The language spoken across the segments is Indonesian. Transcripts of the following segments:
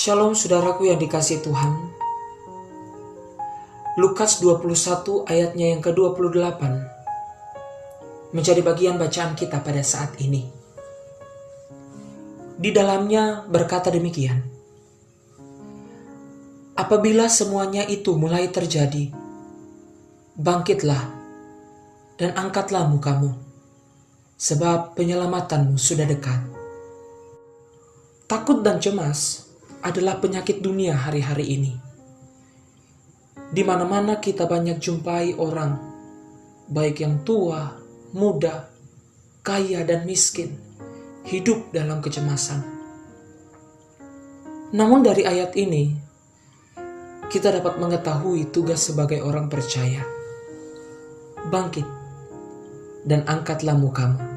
Shalom saudaraku yang dikasihi Tuhan. Lukas 21 ayatnya yang ke-28 menjadi bagian bacaan kita pada saat ini. Di dalamnya berkata demikian: apabila semuanya itu mulai terjadi, bangkitlah dan angkatlah mukamu, sebab penyelamatanmu sudah dekat. Takut dan cemas adalah penyakit dunia hari-hari ini. Di mana-mana kita banyak jumpai orang, baik yang tua, muda, kaya dan miskin, hidup dalam kecemasan. Namun dari ayat ini, kita dapat mengetahui tugas sebagai orang percaya. Bangkit dan angkatlah mukamu.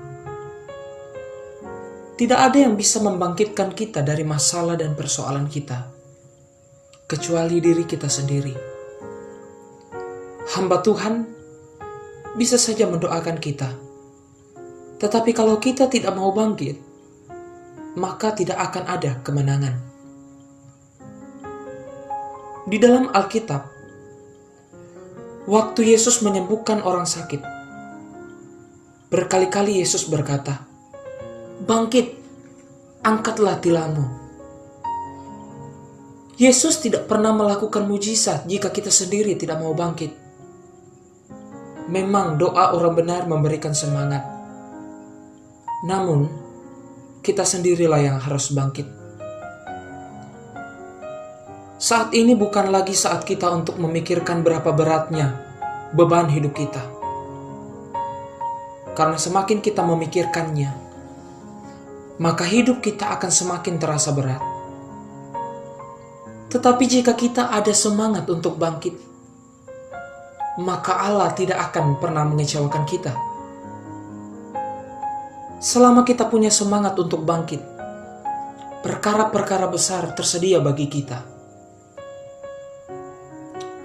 Tidak ada yang bisa membangkitkan kita dari masalah dan persoalan kita, kecuali diri kita sendiri. Hamba Tuhan bisa saja mendoakan kita, tetapi kalau kita tidak mau bangkit, maka tidak akan ada kemenangan. Di dalam Alkitab, waktu Yesus menyembuhkan orang sakit, berkali-kali Yesus berkata, "Bangkit, angkatlah tilammu." Yesus tidak pernah melakukan mujizat jika kita sendiri tidak mau bangkit. Memang doa orang benar memberikan semangat. Namun, kita sendirilah yang harus bangkit. Saat ini bukan lagi saat kita untuk memikirkan berapa beratnya beban hidup kita. Karena semakin kita memikirkannya, maka hidup kita akan semakin terasa berat. Tetapi jika kita ada semangat untuk bangkit, maka Allah tidak akan pernah mengecewakan kita. Selama kita punya semangat untuk bangkit, perkara-perkara besar tersedia bagi kita.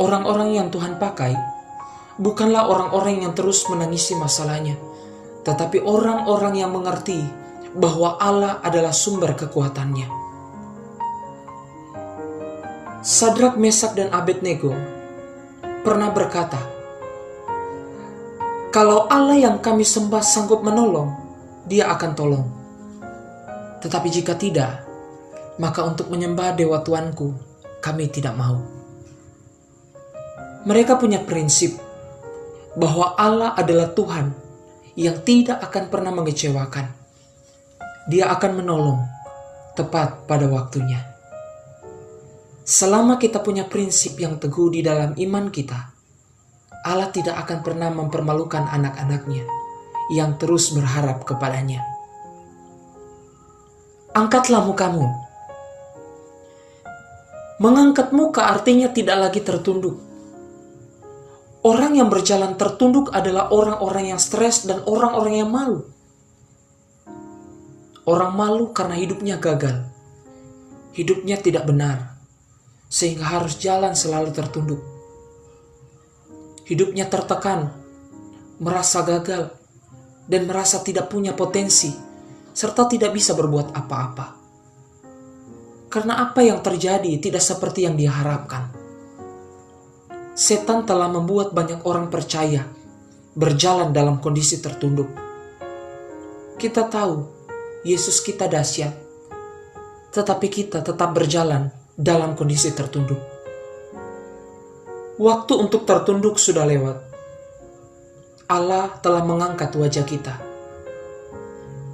Orang-orang yang Tuhan pakai bukanlah orang-orang yang terus menangisi masalahnya, tetapi orang-orang yang mengerti bahwa Allah adalah sumber kekuatannya. Sadrak, Mesak, dan Abednego pernah berkata, "Kalau Allah yang kami sembah sanggup menolong, Dia akan tolong. Tetapi jika tidak, maka untuk menyembah dewa Tuanku, kami tidak mau." Mereka punya prinsip bahwa Allah adalah Tuhan yang tidak akan pernah mengecewakan. Dia akan menolong tepat pada waktunya. Selama kita punya prinsip yang teguh di dalam iman kita, Allah tidak akan pernah mempermalukan anak-anaknya yang terus berharap kepadanya. Angkatlah mukamu. Mengangkat muka artinya tidak lagi tertunduk. Orang yang berjalan tertunduk adalah orang-orang yang stres dan orang-orang yang malu. Orang malu karena hidupnya gagal. Hidupnya tidak benar, sehingga harus jalan selalu tertunduk. Hidupnya tertekan, merasa gagal, dan merasa tidak punya potensi, serta tidak bisa berbuat apa-apa. Karena apa yang terjadi tidak seperti yang dia harapkan. Setan telah membuat banyak orang percaya berjalan dalam kondisi tertunduk. Kita tahu Yesus kita dahsyat, tetapi kita tetap berjalan dalam kondisi tertunduk. Waktu untuk tertunduk sudah lewat. Allah telah mengangkat wajah kita.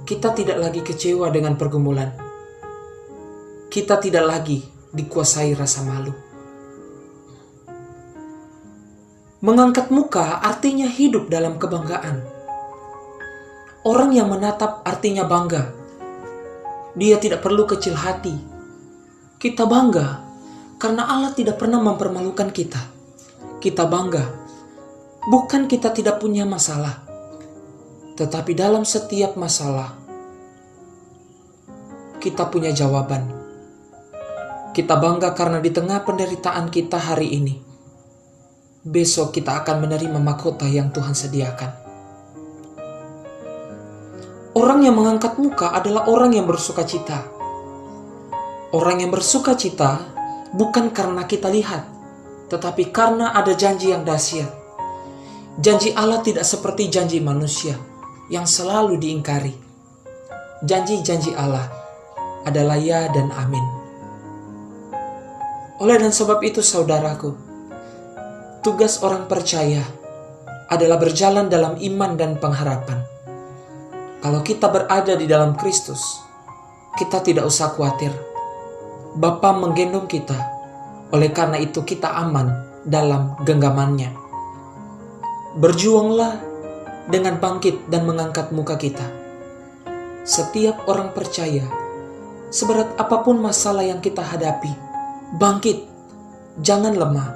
Kita tidak lagi kecewa dengan pergumulan. Kita tidak lagi dikuasai rasa malu. Mengangkat muka artinya hidup dalam kebanggaan. Orang yang menatap artinya bangga. Dia tidak perlu kecil hati. Kita bangga karena Allah tidak pernah mempermalukan kita. Kita bangga bukan kita tidak punya masalah, tetapi dalam setiap masalah kita punya jawaban. Kita bangga karena di tengah penderitaan kita hari ini, besok kita akan menerima mahkota yang Tuhan sediakan. Orang yang mengangkat muka adalah orang yang bersuka cita. Orang yang bersuka cita bukan karena kita lihat, tetapi karena ada janji yang dahsyat. Janji Allah tidak seperti janji manusia yang selalu diingkari. Janji-janji Allah adalah ya dan amin. Oleh dan sebab itu saudaraku, tugas orang percaya adalah berjalan dalam iman dan pengharapan. Kalau kita berada di dalam Kristus, kita tidak usah khawatir. Bapa menggendong kita, oleh karena itu kita aman dalam genggamannya. Berjuanglah dengan bangkit dan mengangkat muka kita. Setiap orang percaya, seberat apapun masalah yang kita hadapi, bangkit, jangan lemah,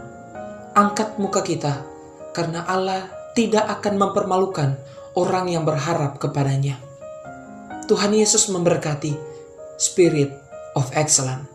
angkat muka kita, karena Allah tidak akan mempermalukan orang yang berharap kepadanya. Tuhan Yesus memberkati. Spirit of Excellence.